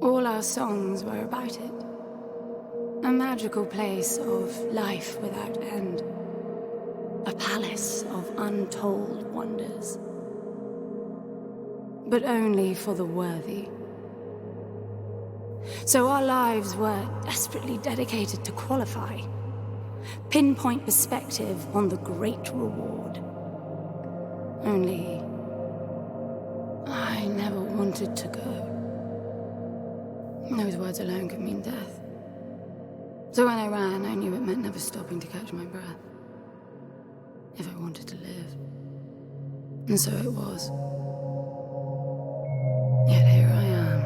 All our songs were about it. A magical place of life without end. A palace of untold wonders. But only for the worthy. So our lives were desperately dedicated to qualify. Pinpoint perspective on the great reward. Only I never wanted to go. Those words alone could mean death. So when I ran, I knew it meant never stopping to catch my breath. If I wanted to live. And so it was. Yet here I am.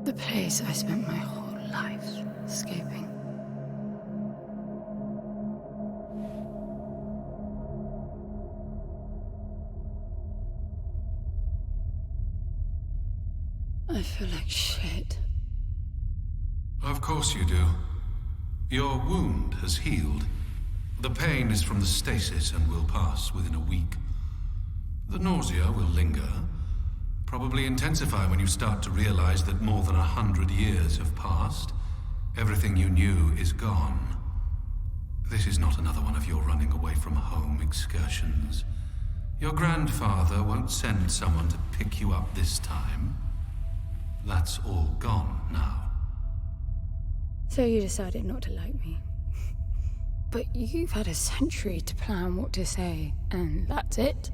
The place I spent my whole life escaping. I feel like shit. Of course you do. Your wound has healed. The pain is from the stasis and will pass within a week. The nausea will linger, probably intensify when you start to realize that more than 100 years have passed. Everything you knew is gone. This is not another one of your running away from home excursions. Your grandfather won't send someone to pick you up this time. That's all gone now. So you decided not to like me. But you've had a century to plan what to say, and that's it?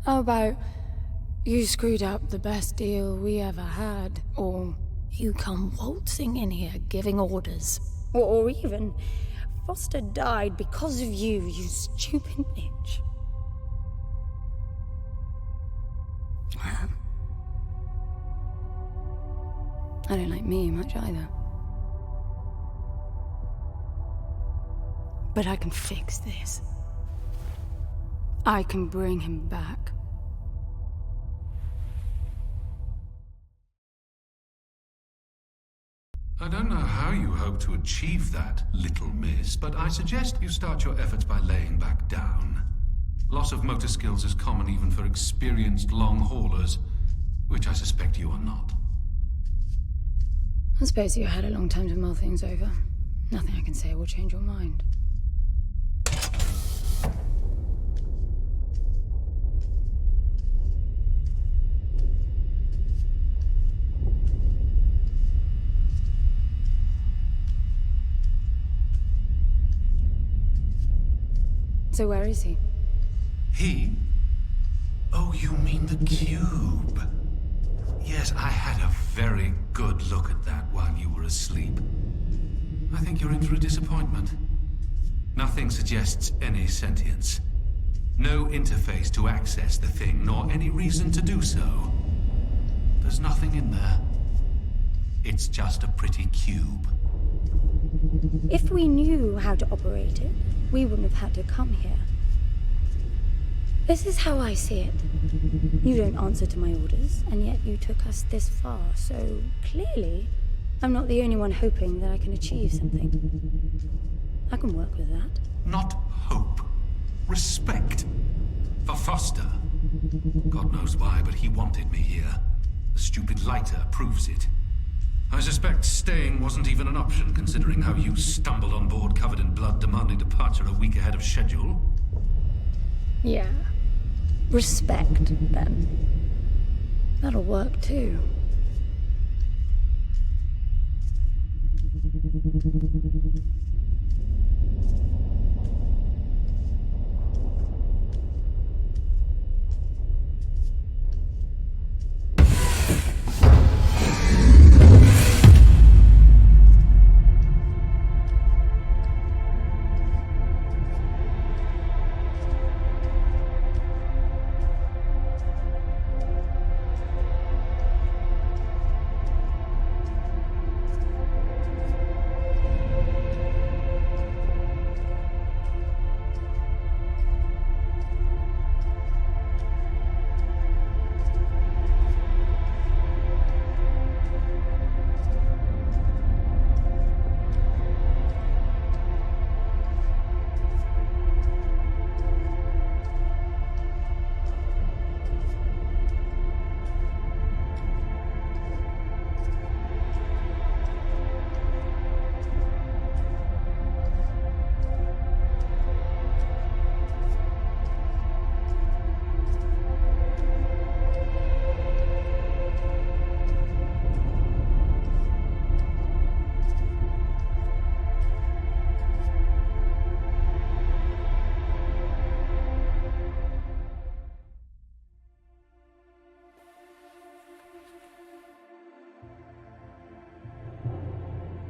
How about you screwed up the best deal we ever had, or you come waltzing in here giving orders, or even Foster died because of you, you stupid bitch. I don't like me much either. But I can fix this. I can bring him back. I don't know how you hope to achieve that, little miss, but I suggest you start your efforts by laying back down. Loss of motor skills is common even for experienced long haulers, which I suspect you are not. I suppose you had a long time to mull things over. Nothing I can say will change your mind. So where is he? He? Oh, you mean the cube. Yes, I had a very good look at that while you were asleep. I think you're in for a disappointment. Nothing suggests any sentience. No interface to access the thing, nor any reason to do so. There's nothing in there. It's just a pretty cube. If we knew how to operate it, we wouldn't have had to come here. This is how I see it. You don't answer to my orders, and yet you took us this far, so clearly I'm not the only one hoping that I can achieve something. I can work with that. Not hope. Respect. For Foster. God knows why, but he wanted me here. The stupid lighter proves it. I suspect staying wasn't even an option, considering how you stumbled on board covered in blood, demanding departure a week ahead of schedule. Yeah. Respect, then. That'll work, too.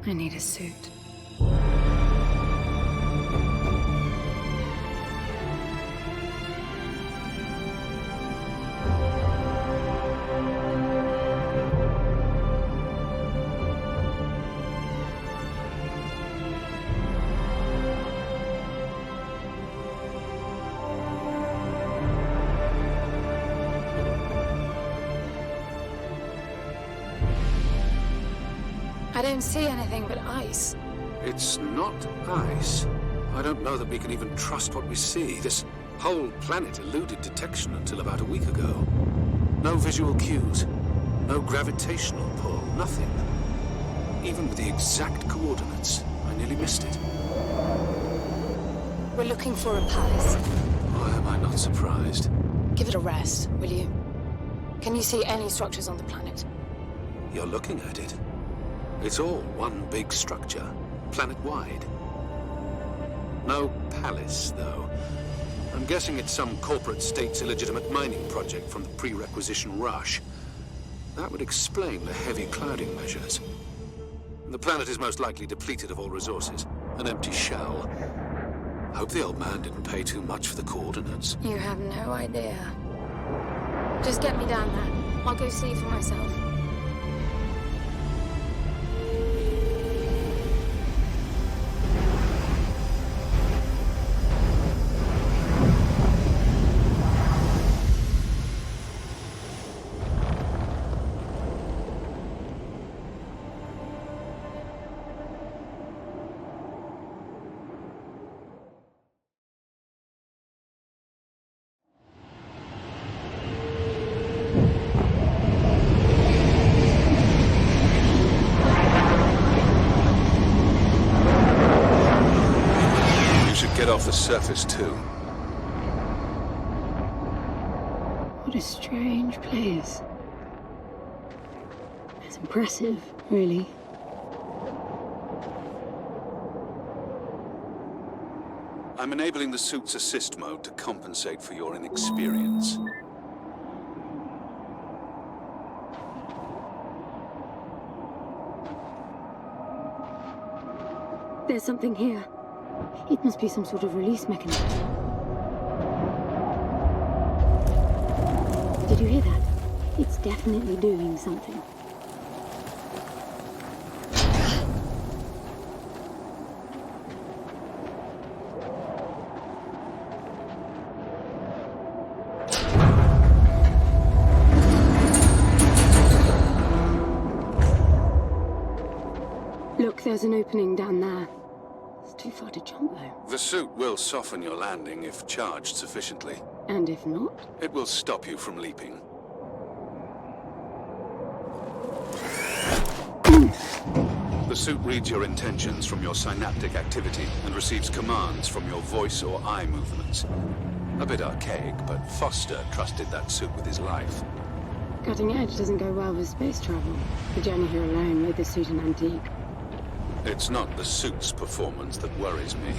I need a suit. I don't see anything but ice. It's not ice. I don't know that we can even trust what we see. This whole planet eluded detection until about a week ago. No visual cues, no gravitational pull, nothing. Even with the exact coordinates, I nearly missed it. We're looking for a palace. Why am I not surprised? Give it a rest, will you? Can you see any structures on the planet? You're looking at it. It's all one big structure, planet-wide. No palace, though. I'm guessing it's some corporate state's illegitimate mining project from the pre-requisition rush. That would explain the heavy clouding measures. The planet is most likely depleted of all resources. An empty shell. Hope the old man didn't pay too much for the coordinates. You have no idea. Just get me down there. I'll go see for myself. Get off the surface, too. What a strange place. It's impressive, really. I'm enabling the suit's assist mode to compensate for your inexperience. There's something here. It must be some sort of release mechanism. Did you hear that? It's definitely doing something. Look, there's an opening down there. Too far to jump, though. The suit will soften your landing if charged sufficiently. And if not? It will stop you from leaping. The suit reads your intentions from your synaptic activity and receives commands from your voice or eye movements. A bit archaic, but Foster trusted that suit with his life. Cutting edge doesn't go well with space travel. The journey here alone made the suit an antique. It's not the suit's performance that worries me.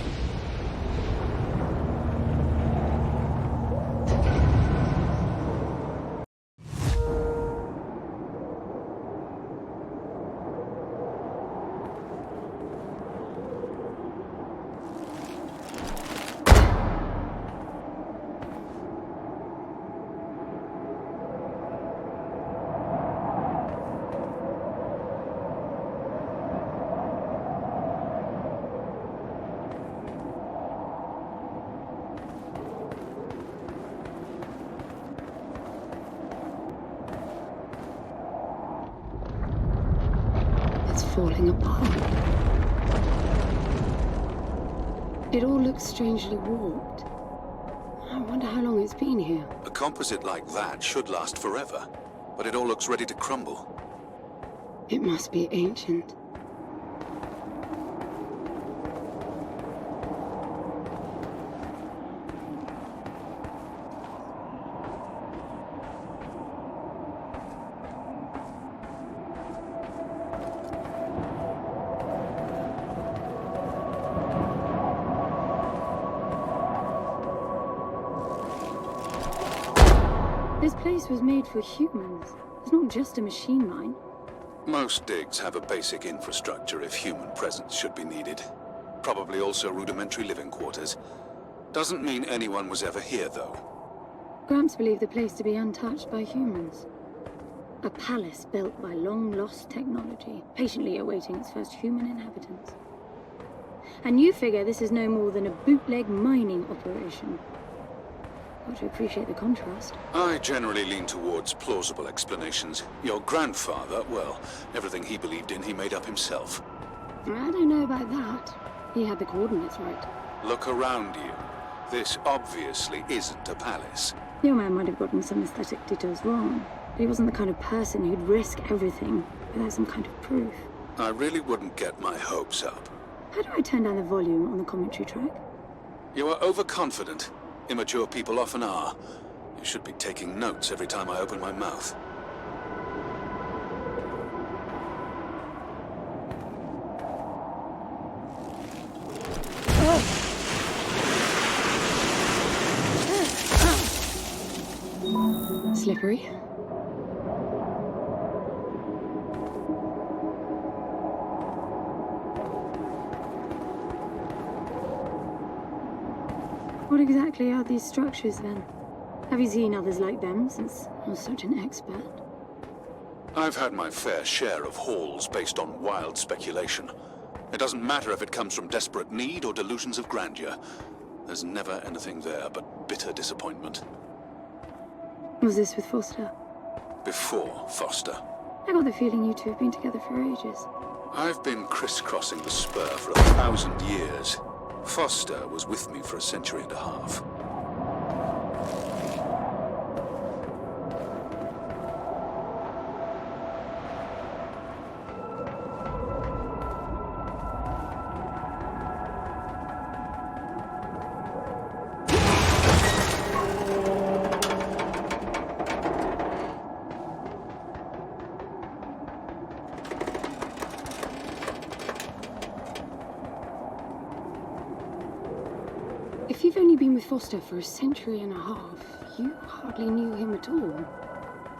Falling apart. It all looks strangely warped. I wonder how long it's been here. A composite like that should last forever, but it all looks ready to crumble. It must be ancient. This place was made for humans. It's not just a machine mine. Most digs have a basic infrastructure if human presence should be needed. Probably also rudimentary living quarters. Doesn't mean anyone was ever here, though. Gramps believed the place to be untouched by humans. A palace built by long-lost technology, patiently awaiting its first human inhabitants. And you figure this is no more than a bootleg mining operation. Got to appreciate the contrast. I generally lean towards plausible explanations. Your grandfather, well, everything he believed in he made up himself. I don't know about that. He had the coordinates right. Look around you. This obviously isn't a palace. Your man might have gotten some aesthetic details wrong, but he wasn't the kind of person who'd risk everything without some kind of proof. I really wouldn't get my hopes up. How do I turn down the volume on the commentary track? You are overconfident. Immature people often are. You should be taking notes every time I open my mouth. Slippery. What exactly are these structures, then? Have you seen others like them, since you're such an expert? I've had my fair share of hauls based on wild speculation. It doesn't matter if it comes from desperate need or delusions of grandeur. There's never anything there but bitter disappointment. Was this with Foster? Before Foster. I got the feeling you two have been together for ages. I've been crisscrossing the spur for 1,000 years. Foster was with me for a century and a half. If you've only been with Foster for a century and a half, you hardly knew him at all.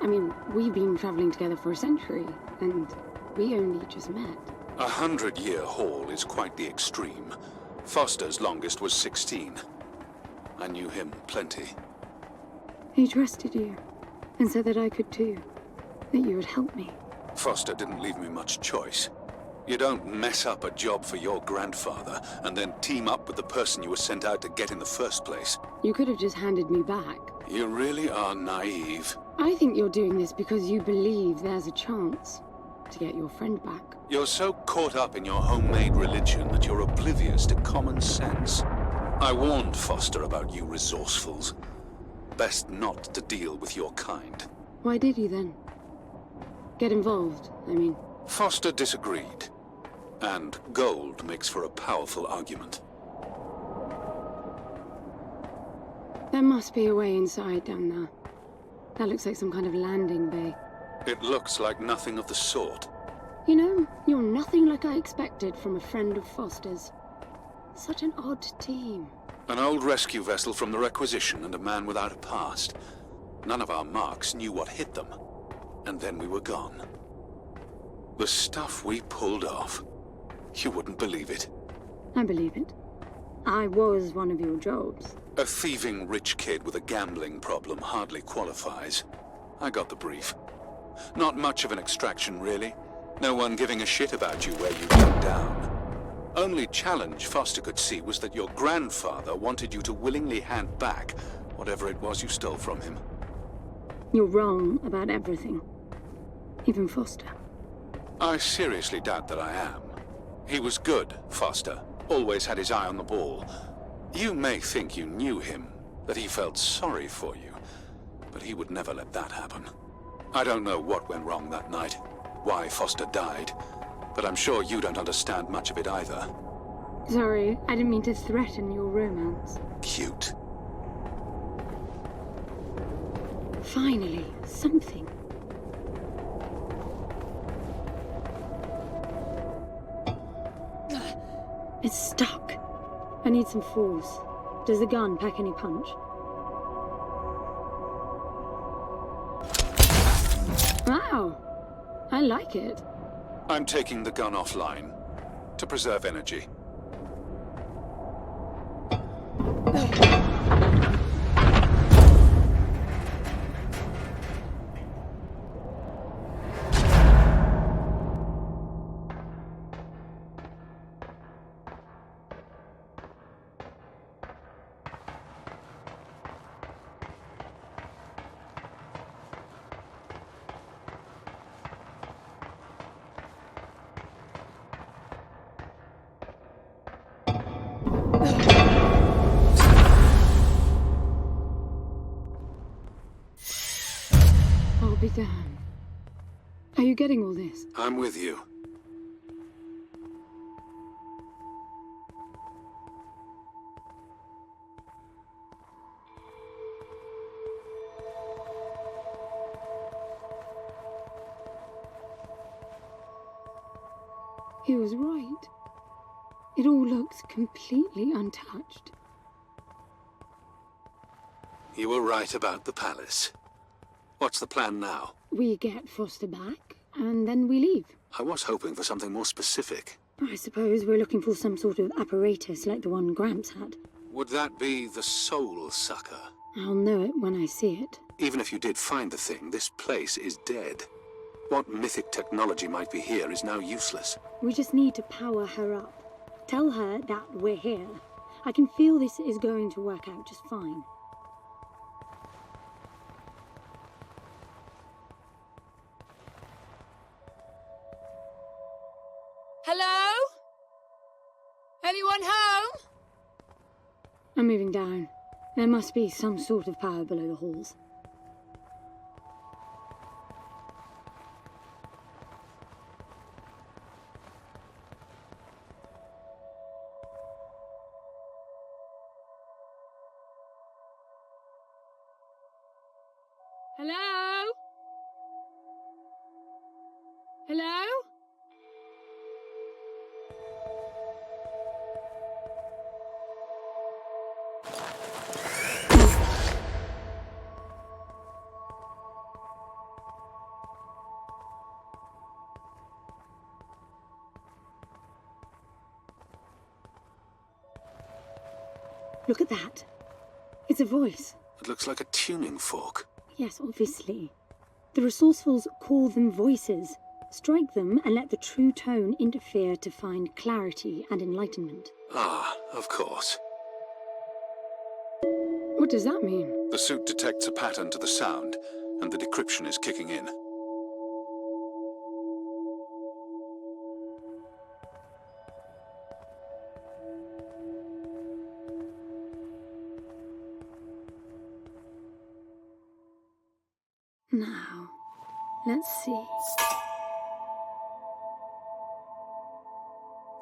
I mean, we've been traveling together for a century, and we only just met. 100-year haul is quite the extreme. Foster's longest was 16. I knew him plenty. He trusted you, and said that I could too. That you would help me. Foster didn't leave me much choice. You don't mess up a job for your grandfather and then team up with the person you were sent out to get in the first place. You could have just handed me back. You really are naive. I think you're doing this because you believe there's a chance to get your friend back. You're so caught up in your homemade religion that you're oblivious to common sense. I warned Foster about you resourcefuls. Best not to deal with your kind. Why did you then? Get involved, I mean. Foster disagreed. And gold makes for a powerful argument. There must be a way inside down there. That looks like some kind of landing bay. It looks like nothing of the sort. You know, you're nothing like I expected from a friend of Foster's. Such an odd team. An old rescue vessel from the Requisition and a man without a past. None of our marks knew what hit them. And then we were gone. The stuff we pulled off. You wouldn't believe it. I believe it. I was one of your jobs. A thieving rich kid with a gambling problem hardly qualifies. I got the brief. Not much of an extraction, really. No one giving a shit about you where you went down. Only challenge Foster could see was that your grandfather wanted you to willingly hand back whatever it was you stole from him. You're wrong about everything. Even Foster. I seriously doubt that I am. He was good, Foster. Always had his eye on the ball. You may think you knew him, that he felt sorry for you, but he would never let that happen. I don't know what went wrong that night, why Foster died, but I'm sure you don't understand much of it either. Sorry, I didn't mean to threaten your romance. Cute. Finally, something. It's stuck. I need some force. Does the gun pack any punch? Wow! I like it. I'm taking the gun offline to preserve energy. I'll be damned. Are you getting all this? I'm with you. He was right. It all looks completely untouched. You were right about the palace. What's the plan now? We get Foster back, and then we leave. I was hoping for something more specific. I suppose we're looking for some sort of apparatus like the one Gramps had. Would that be the Soul Sucker? I'll know it when I see it. Even if you did find the thing, this place is dead. What mythic technology might be here is now useless. We just need to power her up. Tell her that we're here. I can feel this is going to work out just fine. Hello? Anyone home? I'm moving down. There must be some sort of power below the halls. Hello? Hello? Look at that. It's a voice. It looks like a tuning fork. Yes, obviously. The resourcefuls call them voices. Strike them and let the true tone interfere to find clarity and enlightenment. Ah, of course. What does that mean? The suit detects a pattern to the sound, and the decryption is kicking in. Now, let's see.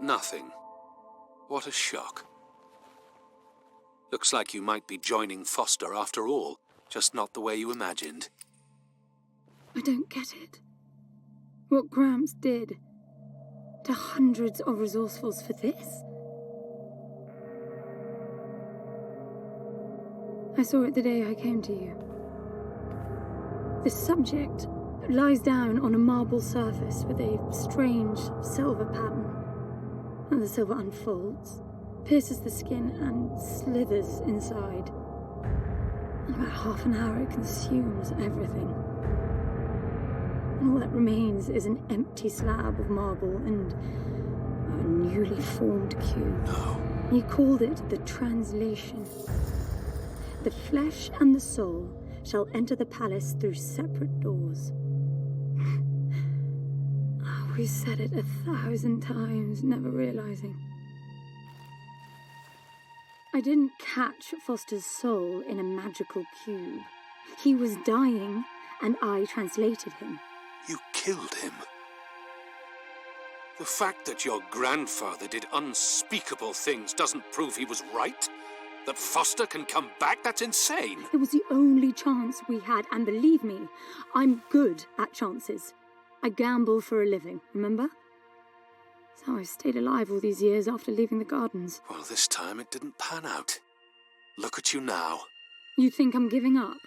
Nothing. What a shock. Looks like you might be joining Foster after all, just not the way you imagined. I don't get it. What Gramps did to hundreds of resourcefuls for this? I saw it the day I came to you. The subject lies down on a marble surface with a strange silver pattern. And the silver unfolds, pierces the skin, and slithers inside. In about half an hour, it consumes everything. And all that remains is an empty slab of marble and a newly formed cube. No. He called it the translation. The flesh and the soul shall enter the palace through separate doors. We said it 1,000 times, never realizing. I didn't catch Foster's soul in a magical cube. He was dying, and I translated him. You killed him. The fact that your grandfather did unspeakable things doesn't prove he was right? That Foster can come back? That's insane. It was the only chance we had, and believe me, I'm good at chances. I gamble for a living, remember? That's how I stayed alive all these years after leaving the gardens. Well, this time it didn't pan out. Look at you now. You think I'm giving up?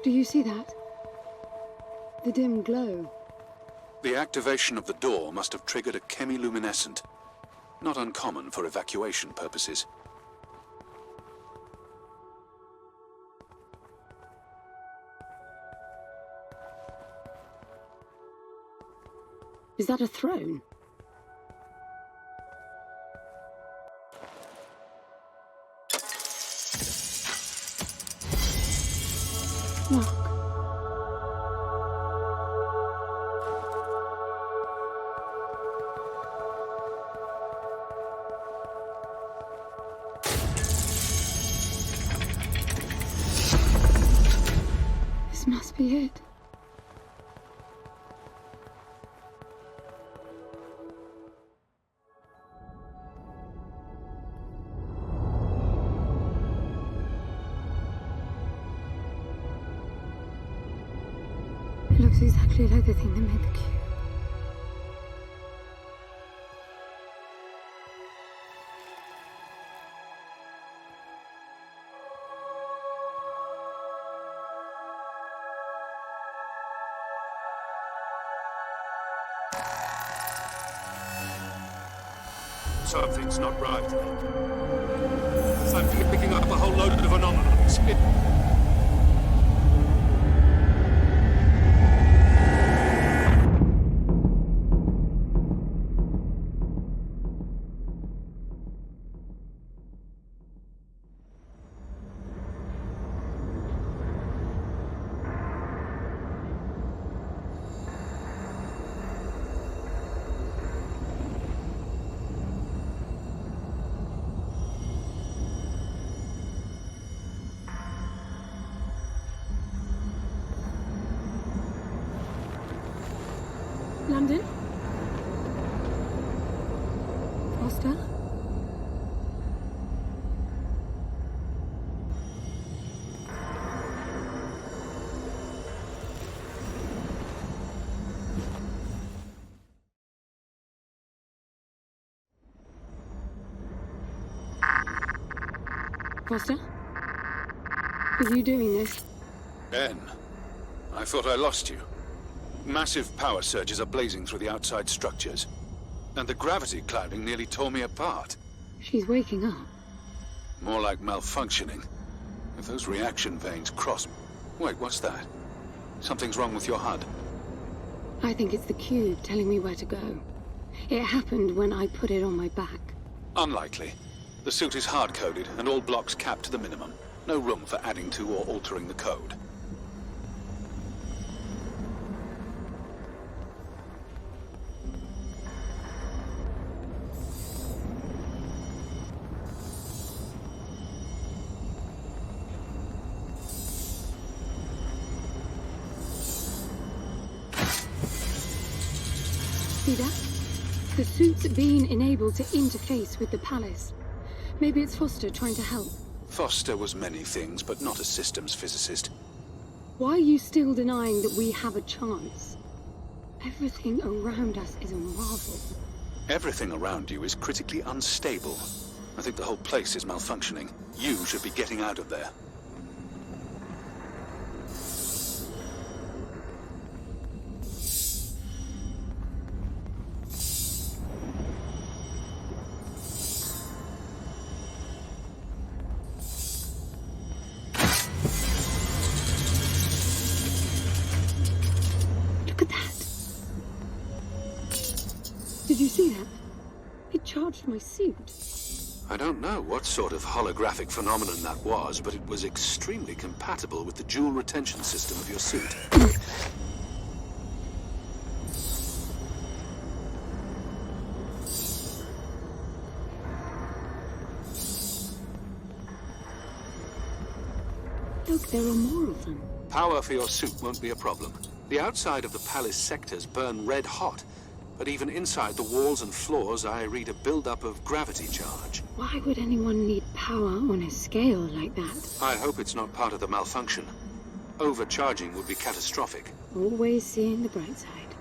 Do you see that? The dim glow. The activation of the door must have triggered a chemiluminescent. Not uncommon for evacuation purposes. Is that a throne? Look. This must be it. It looks exactly like the thing that made the cube. Something's not right. I'm picking up a whole load of anomalies. London? Foster? Foster? Are you doing this? Ben, I thought I lost you. Massive power surges are blazing through the outside structures. And the gravity clouding nearly tore me apart. She's waking up. More like malfunctioning. If those reaction veins cross... Wait, what's that? Something's wrong with your HUD. I think it's the cube telling me where to go. It happened when I put it on my back. Unlikely. The suit is hard-coded and all blocks capped to the minimum. No room for adding to or altering the code. See that? The suit's being enabled to interface with the palace. Maybe it's Foster trying to help. Foster was many things, but not a systems physicist. Why are you still denying that we have a chance? Everything around us is a marvel. Everything around you is critically unstable. I think the whole place is malfunctioning. You should be getting out of there. Look at that. Did you see that? It charged my suit. I don't know what sort of holographic phenomenon that was, but it was extremely compatible with the dual retention system of your suit. Look, there are more of them. Power for your suit won't be a problem. The outside of the palace sectors burn red hot, but even inside the walls and floors I read a build-up of gravity charge. Why would anyone need power on a scale like that? I hope it's not part of the malfunction. Overcharging would be catastrophic. Always seeing the bright side.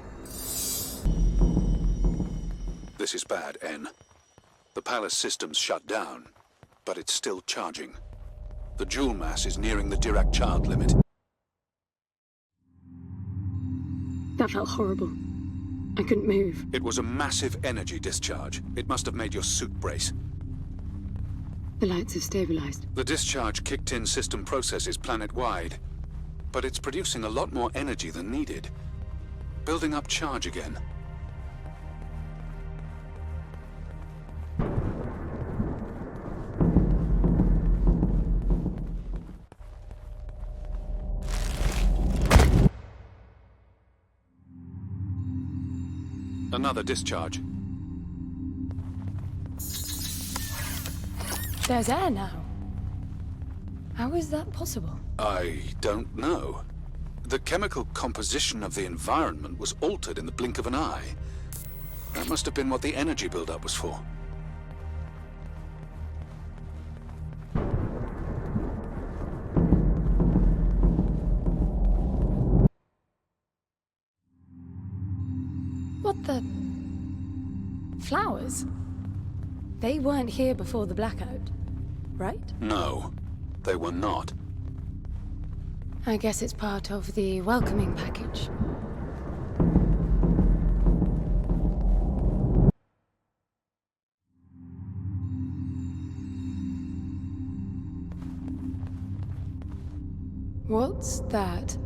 This is bad, N. The palace system's shut down, but it's still charging. The jewel mass is nearing the Dirac child limit. That felt horrible. I couldn't move. It was a massive energy discharge. It must have made your suit brace. The lights have stabilized. The discharge kicked in system processes planet-wide, but it's producing a lot more energy than needed. Building up charge again. Another discharge. There's air now. How is that possible? I don't know. The chemical composition of the environment was altered in the blink of an eye. That must have been what the energy buildup was for. What the... Flowers? They weren't here before the blackout, right? No, they were not. I guess it's part of the welcoming package. What's that?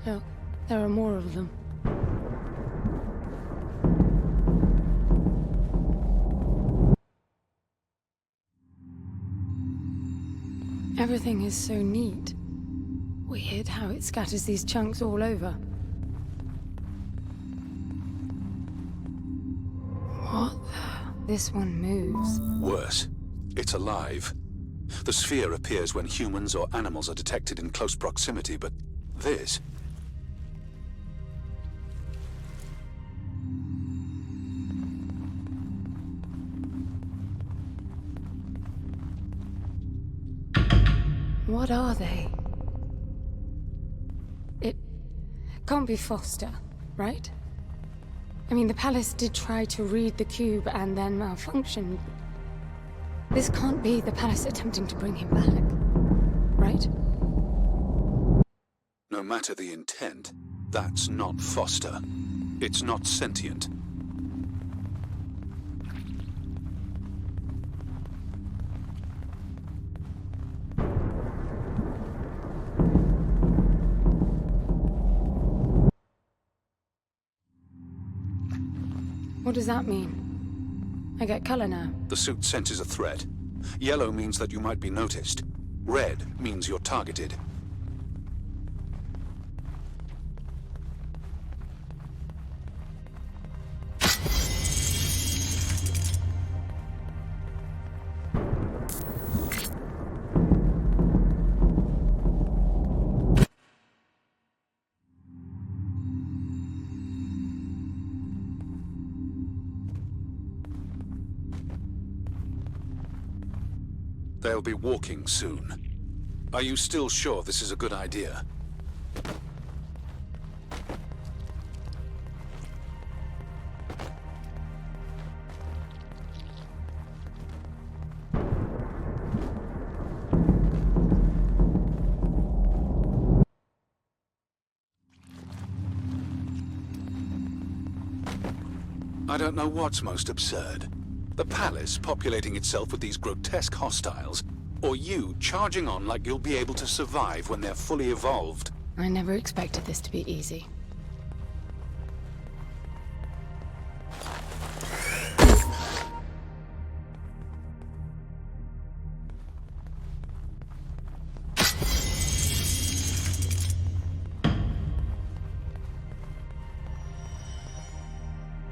Look, there are more of them. Everything is so neat. Weird how it scatters these chunks all over. What the... This one moves. Worse, it's alive. The sphere appears when humans or animals are detected in close proximity, but this... What are they? It can't be Foster, right? I mean, the palace did try to read the cube and then malfunction. This can't be the palace attempting to bring him back, right? No matter the intent, that's not Foster. It's not sentient. What does that mean? I get color now. The suit senses a threat. Yellow means that you might be noticed. Red means you're targeted. They'll be walking soon. Are you still sure this is a good idea? I don't know what's most absurd. The palace populating itself with these grotesque hostiles, or you charging on like you'll be able to survive when they're fully evolved. I never expected this to be easy.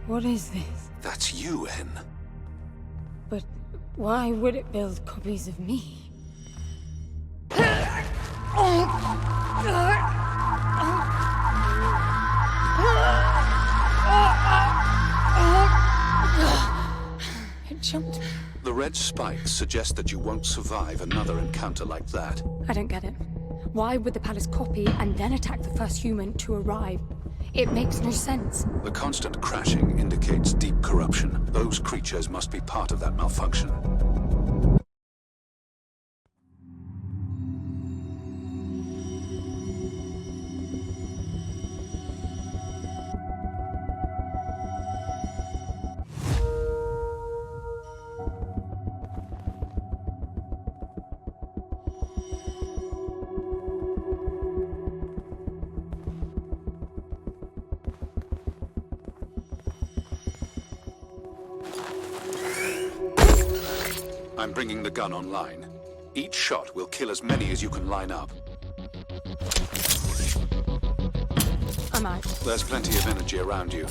What is this? That's you, En. But why would it build copies of me? It jumped me. The red spikes suggest that you won't survive another encounter like that. I don't get it. Why would the palace copy and then attack the first human to arrive? It makes no sense. The constant crashing indicates deep corruption. Those creatures must be part of that malfunction. I'm bringing the gun online. Each shot will kill as many as you can line up. I'm out. There's plenty of energy around you.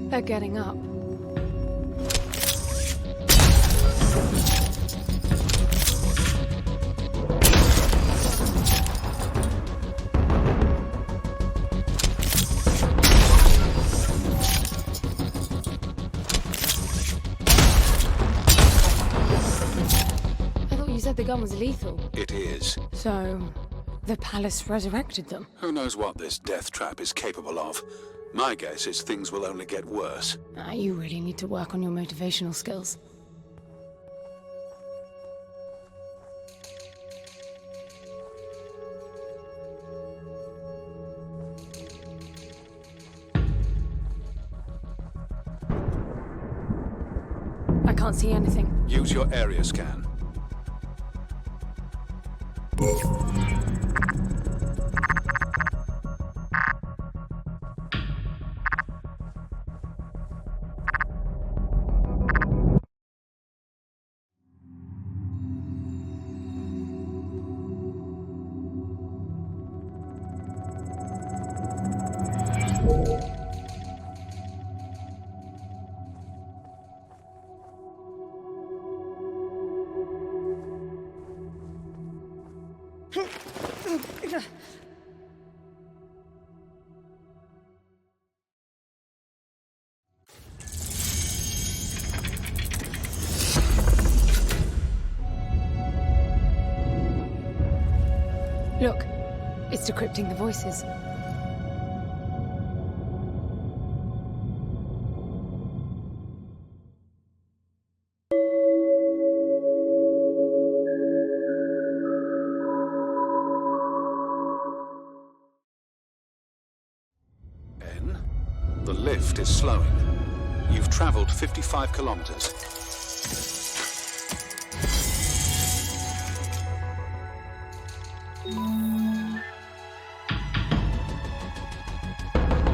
They're getting up. I thought you said the gun was lethal. It is. So, the palace resurrected them. Who knows what this death trap is capable of? My guess is things will only get worse. You really need to work on your motivational skills. I can't see anything. Use your area scan. Look, it's decrypting the voices. Ben, the lift is slowing. You've traveled 55 kilometers.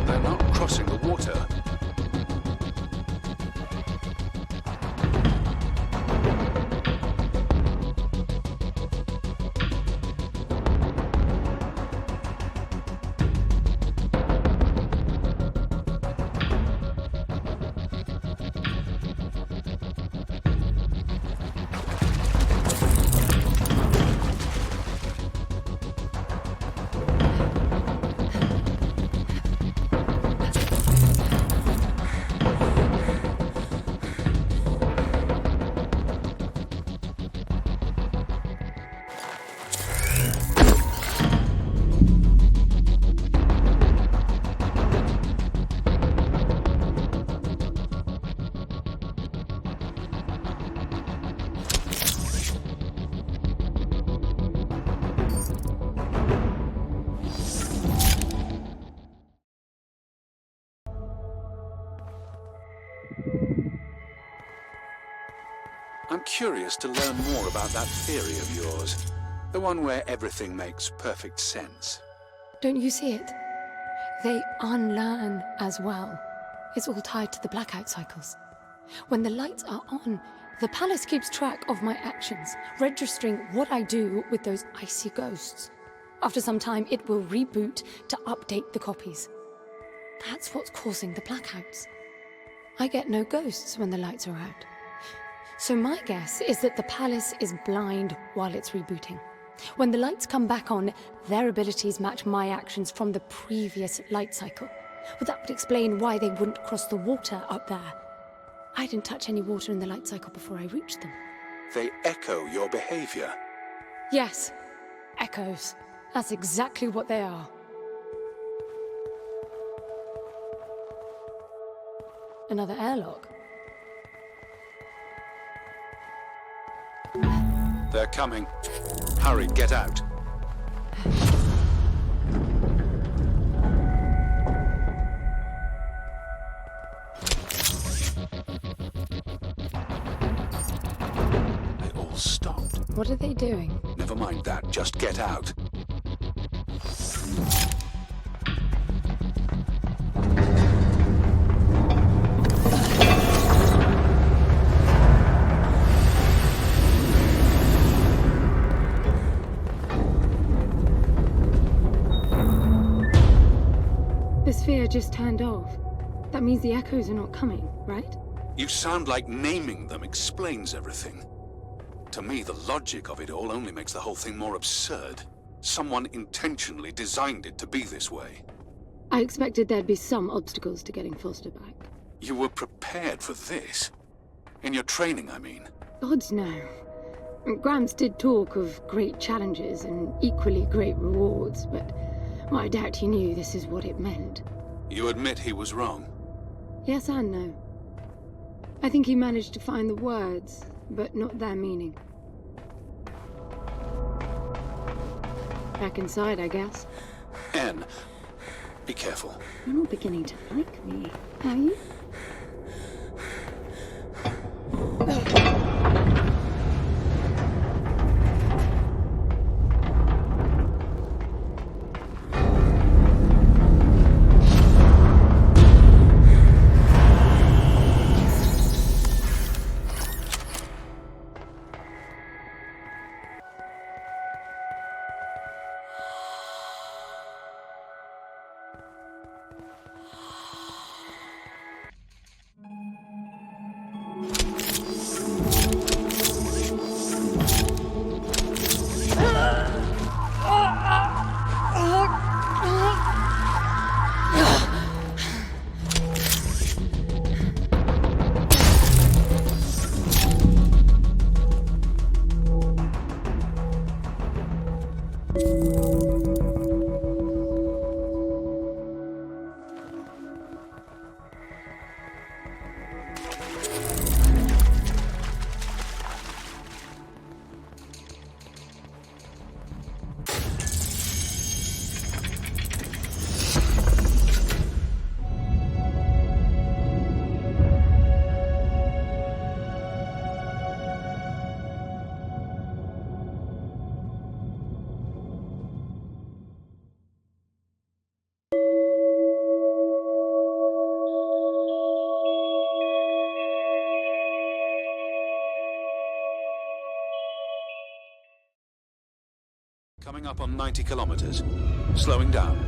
They're not crossing the water. I'm curious to learn more about that theory of yours. The one where everything makes perfect sense. Don't you see it? They unlearn as well. It's all tied to the blackout cycles. When the lights are on, the palace keeps track of my actions, registering what I do with those icy ghosts. After some time, it will reboot to update the copies. That's what's causing the blackouts. I get no ghosts when the lights are out. So my guess is that the palace is blind while it's rebooting. When the lights come back on, their abilities match my actions from the previous light cycle. Well, that would explain why they wouldn't cross the water up there. I didn't touch any water in the light cycle before I reached them. They echo your behavior. Yes, echoes. That's exactly what they are. Another airlock. They're coming. Hurry, get out. They all stopped. What are they doing? Never mind that, just get out. The sphere just turned off. That means the echoes are not coming, right? You sound like naming them explains everything. To me, the logic of it all only makes the whole thing more absurd. Someone intentionally designed it to be this way. I expected there'd be some obstacles to getting Foster back. You were prepared for this? In your training, I mean. Gods no. Gramps did talk of great challenges and equally great rewards, but I doubt he knew this is what it meant. You admit he was wrong? Yes and no. I think he managed to find the words, but not their meaning. Back inside, I guess. Anne, be careful. You're not beginning to like me, are you? Coming up on 90 kilometers. Slowing down.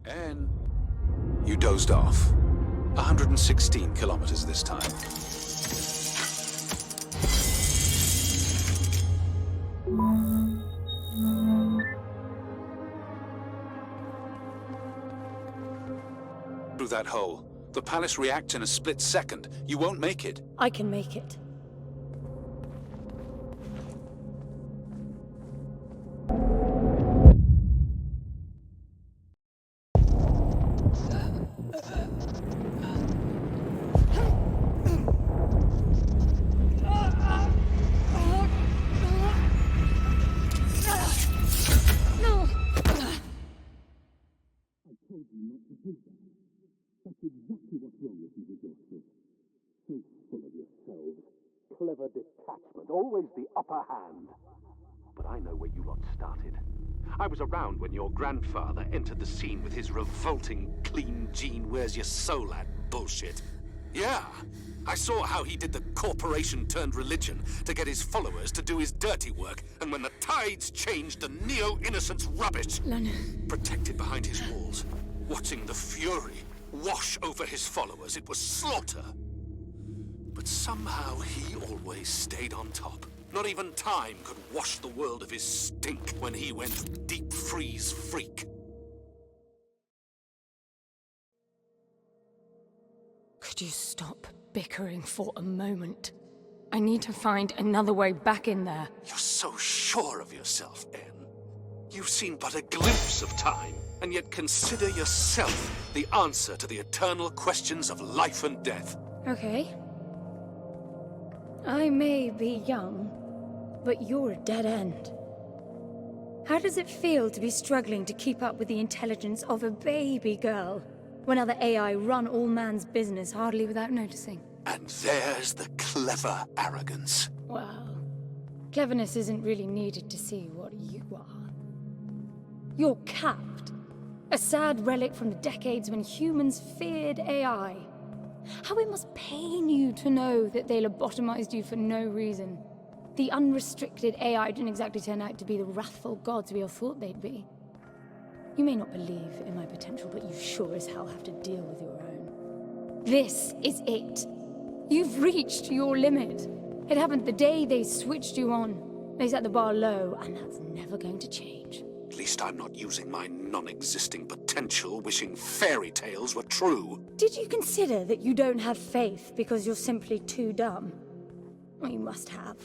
And you dozed off. 116 kilometers this time. Through that hole. The palace reacts in a split second. You won't make it. I can make it. Clever detachment, always the upper hand. But I know where you lot started. I was around when your grandfather entered the scene with his revolting, clean gene, where's your soul at bullshit. Yeah, I saw how he did the corporation-turned-religion to get his followers to do his dirty work, and when the tides changed to neo-innocence rubbish, Lennon. protected behind his walls, watching the fury wash over his followers, it was slaughter. But somehow he always stayed on top. Not even time could wash the world of his stink when he went deep freeze freak. Could you stop bickering for a moment? I need to find another way back in there. You're so sure of yourself, Anne. You've seen but a glimpse of time, and yet consider yourself the answer to the eternal questions of life and death. Okay. I may be young, but you're a dead end. How does it feel to be struggling to keep up with the intelligence of a baby girl, when other AI run all man's business hardly without noticing? And there's the clever arrogance. Well, cleverness isn't really needed to see what you are. You're capped. A sad relic from the decades when humans feared AI. How it must pain you to know that they lobotomized you for no reason. The unrestricted AI didn't exactly turn out to be the wrathful gods we all thought they'd be. You may not believe in my potential, but you sure as hell have to deal with your own. This is it. You've reached your limit. It happened the day they switched you on. They set the bar low, and that's never going to change. At least I'm not using my non-existing potential wishing fairy tales were true. Did you consider that you don't have faith because you're simply too dumb? Well, you must have.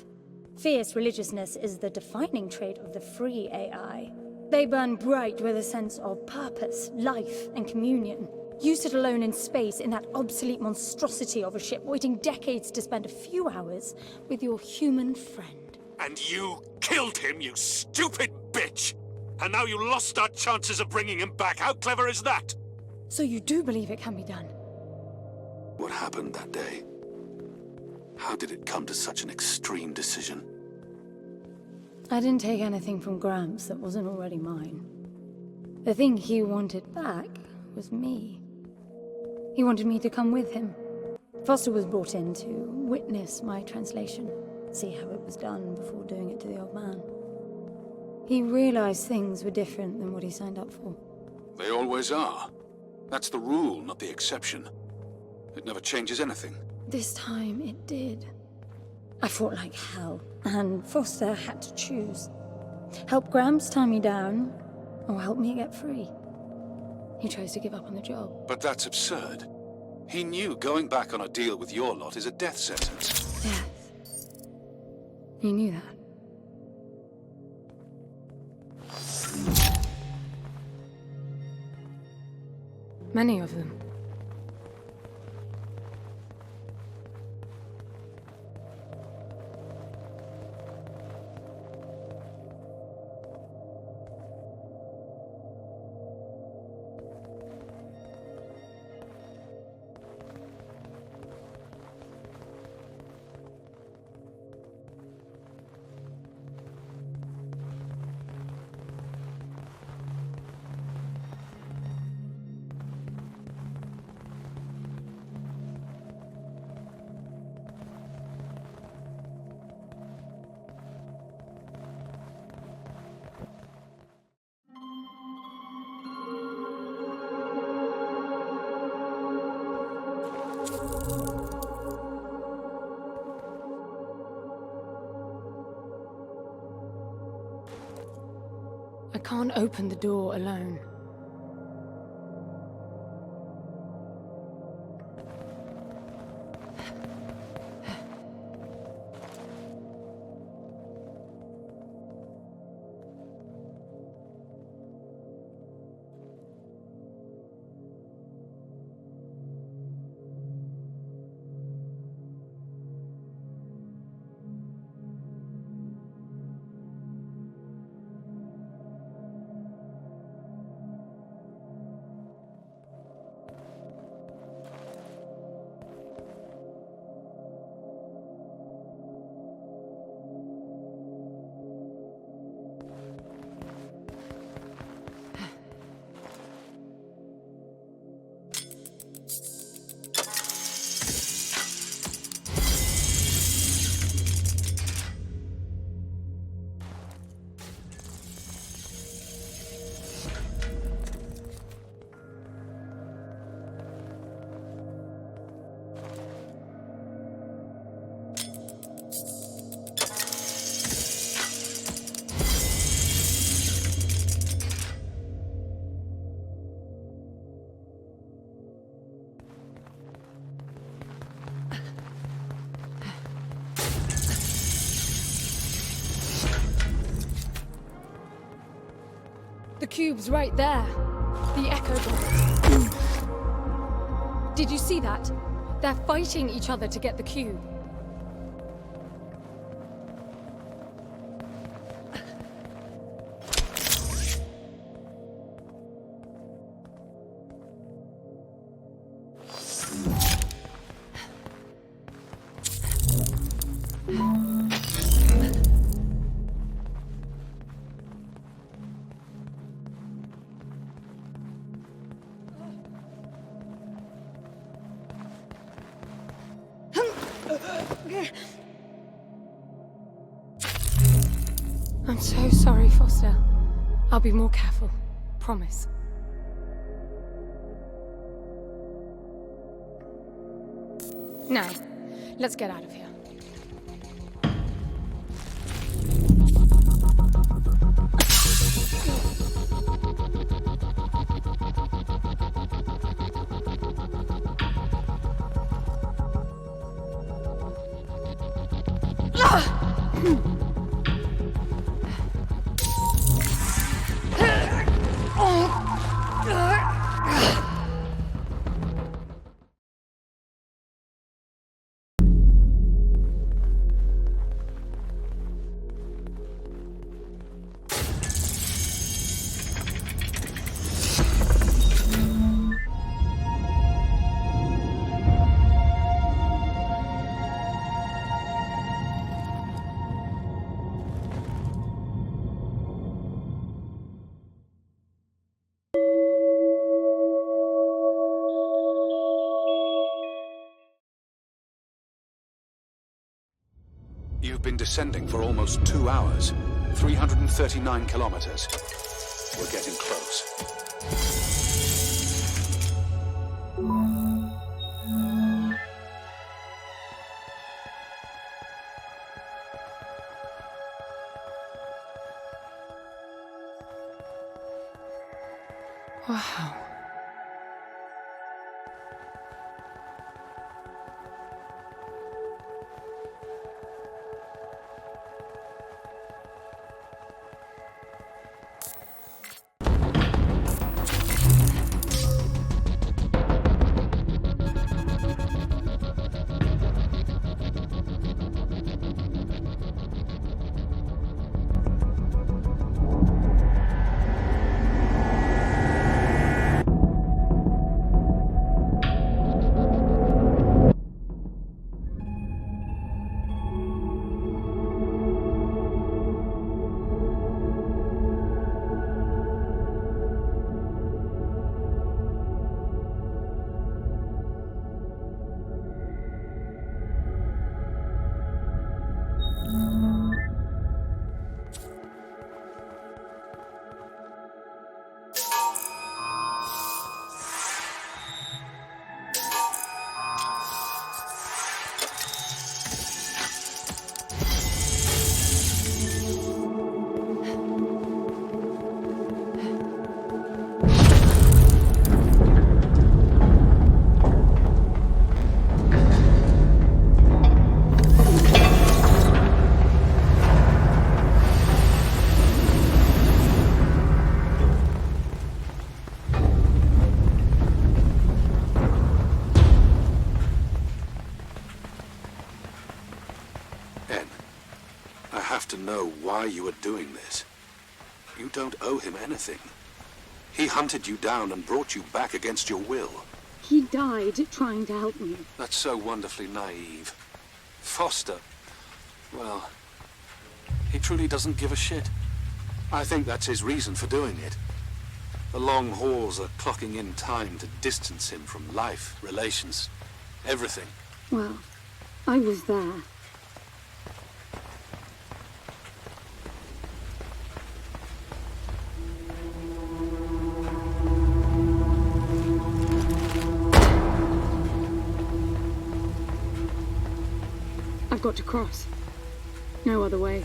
Fierce religiousness is the defining trait of the free AI. They burn bright with a sense of purpose, life, and communion. You sit alone in space in that obsolete monstrosity of a ship, waiting decades to spend a few hours with your human friend. And you killed him, you stupid bitch! And now you lost our chances of bringing him back. How clever is that? So you do believe it can be done? What happened that day? How did it come to such an extreme decision? I didn't take anything from Gramps that wasn't already mine. The thing he wanted back was me. He wanted me to come with him. Foster was brought in to witness my translation, see how it was done before doing it to the old man. He realized things were different than what he signed up for. They always are. That's the rule, not the exception. It never changes anything. This time it did. I fought like hell, and Foster had to choose. Help Gramps tie me down, or help me get free. He chose to give up on the job. But that's absurd. He knew going back on a deal with your lot is a death sentence. Death. He knew that. Many of them. I can't open the door alone. The cube's right there. The echo box. Did you see that? They're fighting each other to get the cube. I'm so sorry, Foster. I'll be more careful. Promise. Now, let's get out of here. You've been descending for almost 2 hours. 339 kilometers. We're getting close. Wow. En, I have to know why you are doing this. You don't owe him anything. He hunted you down and brought you back against your will. He died trying to help me. That's so wonderfully naive. Foster, well, he truly doesn't give a shit. I think that's his reason for doing it. The long hauls are clocking in time to distance him from life, relations, everything. Well, I was there. I've got to cross. No other way.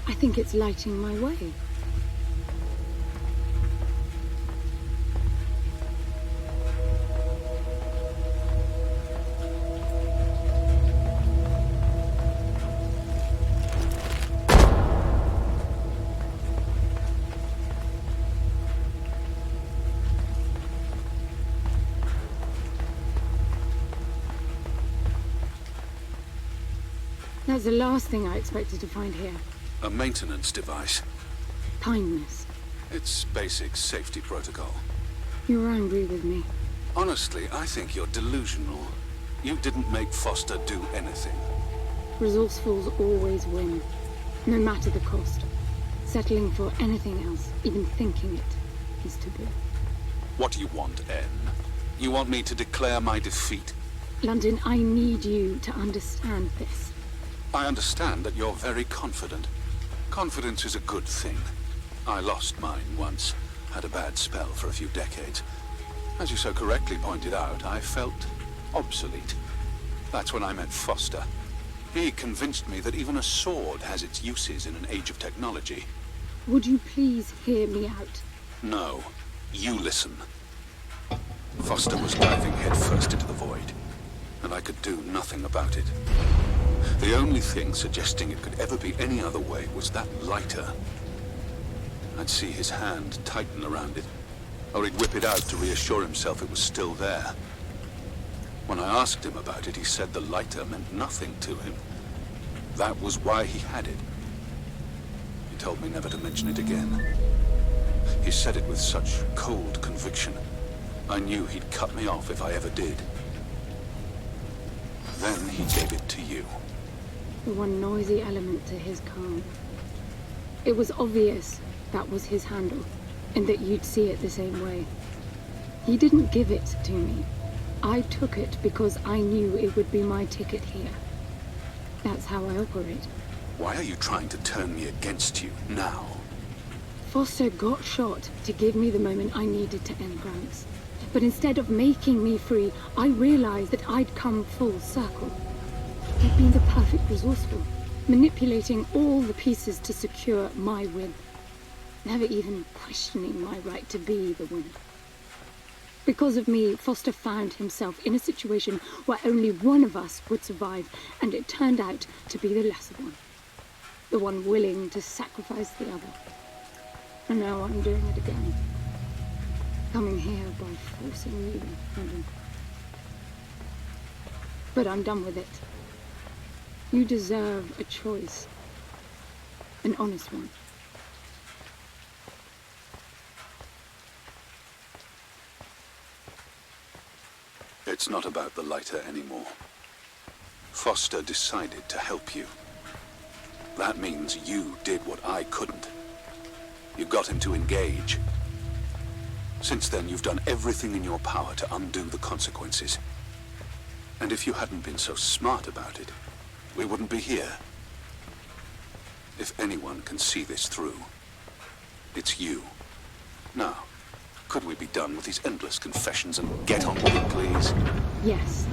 I think it's lighting my way. That's the last thing I expected to find here. A maintenance device. Kindness. It's basic safety protocol. You're angry with me. Honestly, I think you're delusional. You didn't make Foster do anything. Resourcefuls always win, no matter the cost. Settling for anything else, even thinking it, is taboo. What do you want, En? You want me to declare my defeat? London, I need you to understand this. I understand that you're very confident. Confidence is a good thing. I lost mine once. Had a bad spell for a few decades. As you so correctly pointed out, I felt obsolete. That's when I met Foster. He convinced me that even a sword has its uses in an age of technology. Would you please hear me out? No. You listen. Foster was diving headfirst into the void, and I could do nothing about it. The only thing suggesting it could ever be any other way was that lighter. I'd see his hand tighten around it, or he'd whip it out to reassure himself it was still there. When I asked him about it, he said the lighter meant nothing to him. That was why he had it. He told me never to mention it again. He said it with such cold conviction. I knew he'd cut me off if I ever did. Then he gave it to you. The one noisy element to his calm. It was obvious that was his handle, and that you'd see it the same way. He didn't give it to me. I took it because I knew it would be my ticket here. That's how I operate. Why are you trying to turn me against you now? Foster got shot to give me the moment I needed to end Grants. But instead of making me free, I realized that I'd come full circle. I'd been the perfect resourceful, manipulating all the pieces to secure my win, never even questioning my right to be the winner. Because of me, Foster found himself in a situation where only one of us would survive, and it turned out to be the lesser one. The one willing to sacrifice the other. And now I'm doing it again. Coming here by forcing you, London. But I'm done with it. You deserve a choice. An honest one. It's not about the lighter anymore. Foster decided to help you. That means you did what I couldn't. You got him to engage. Since then, you've done everything in your power to undo the consequences. And if you hadn't been so smart about it, we wouldn't be here. If anyone can see this through, it's you. Now, could we be done with these endless confessions and get on with it, please? Yes.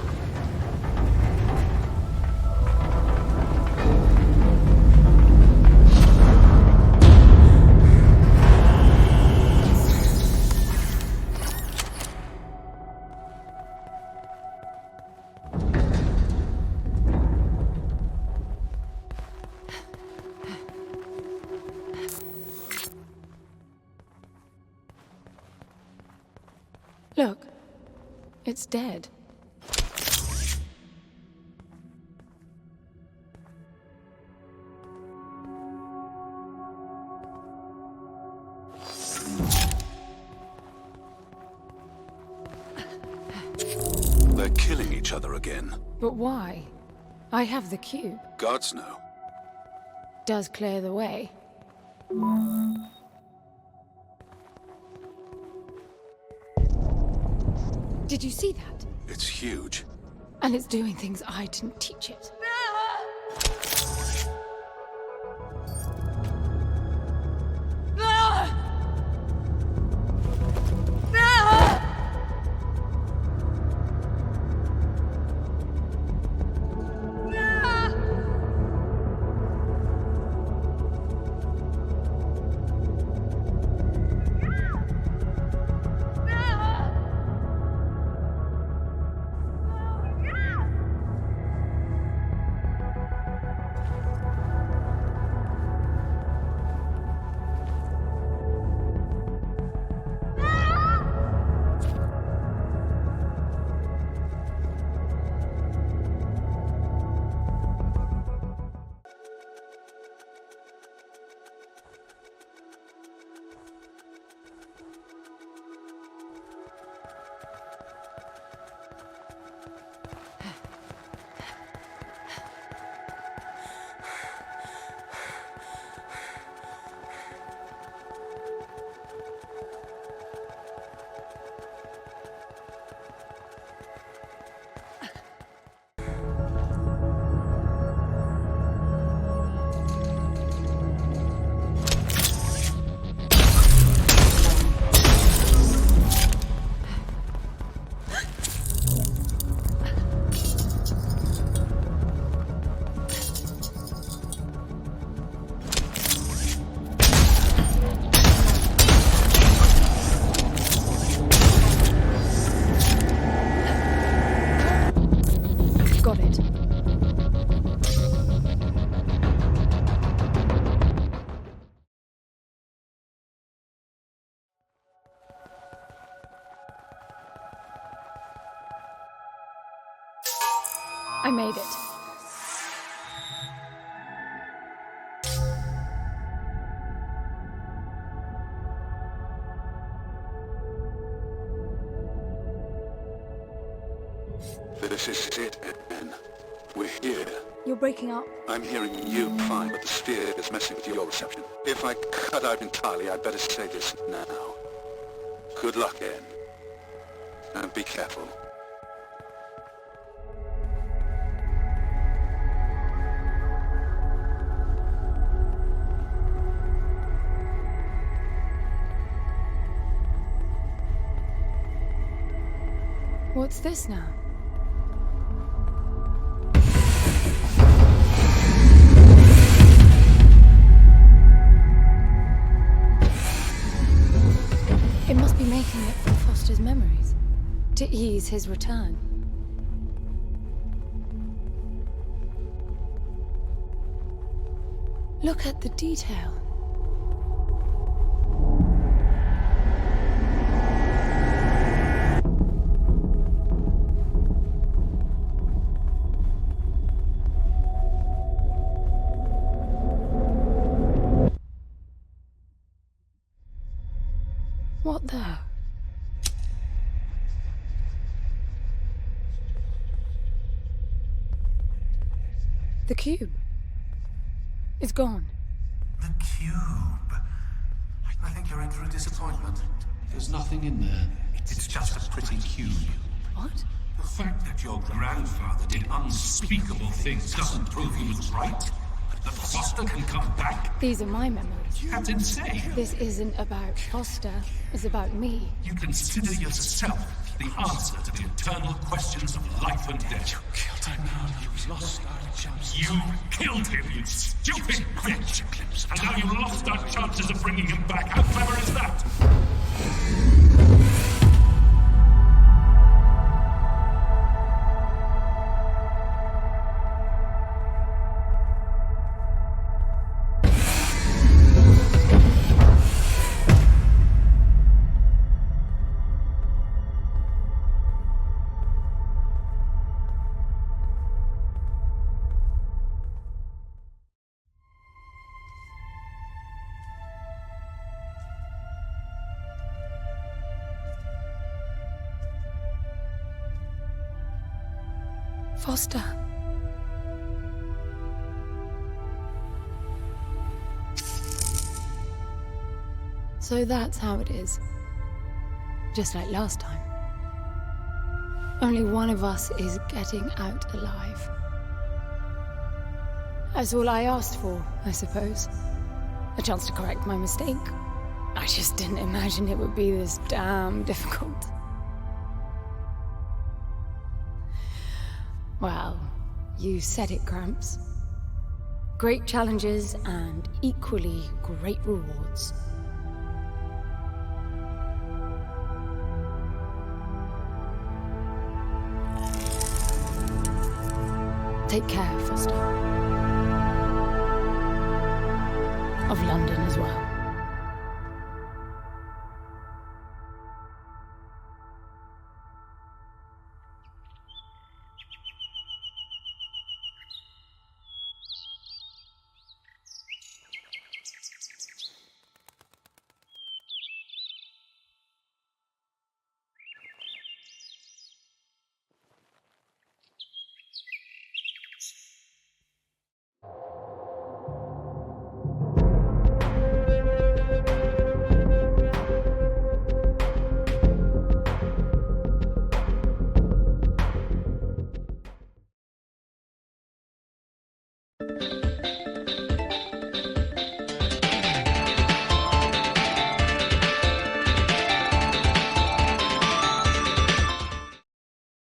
Look, it's dead. They're killing each other again. But why? I have the cube. Gods know. Does clear the way. Did you see that? It's huge. And it's doing things I didn't teach it. Got it. I made it. This is it, Anne. We're here. You're breaking up. I'm hearing you fine, but the sphere is messing with your reception. If I cut out entirely, I'd better say this now. Good luck, Anne. And be careful. What's this now? It must be making it from Foster's memories, to ease his return. Look at the detail. What the? The cube. It's gone. The cube. I think you're in for a disappointment. There's nothing in there. It's just a pretty cube. What? The fact that your grandfather did unspeakable things doesn't prove he was right. That Foster can come back. These are my memories. That's insane. This isn't about Foster. It's about me. You consider yourself the answer to the eternal questions of life and death. You killed him now. You lost our chance. You killed him, you stupid bitch. And now you lost our chances of bringing him back. How clever is that? Foster. So that's how it is. Just like last time. Only one of us is getting out alive. That's all I asked for, I suppose. A chance to correct my mistake. I just didn't imagine it would be this damn difficult. Well, you said it, Gramps. Great challenges and equally great rewards. Take care, Foster. Of London as well.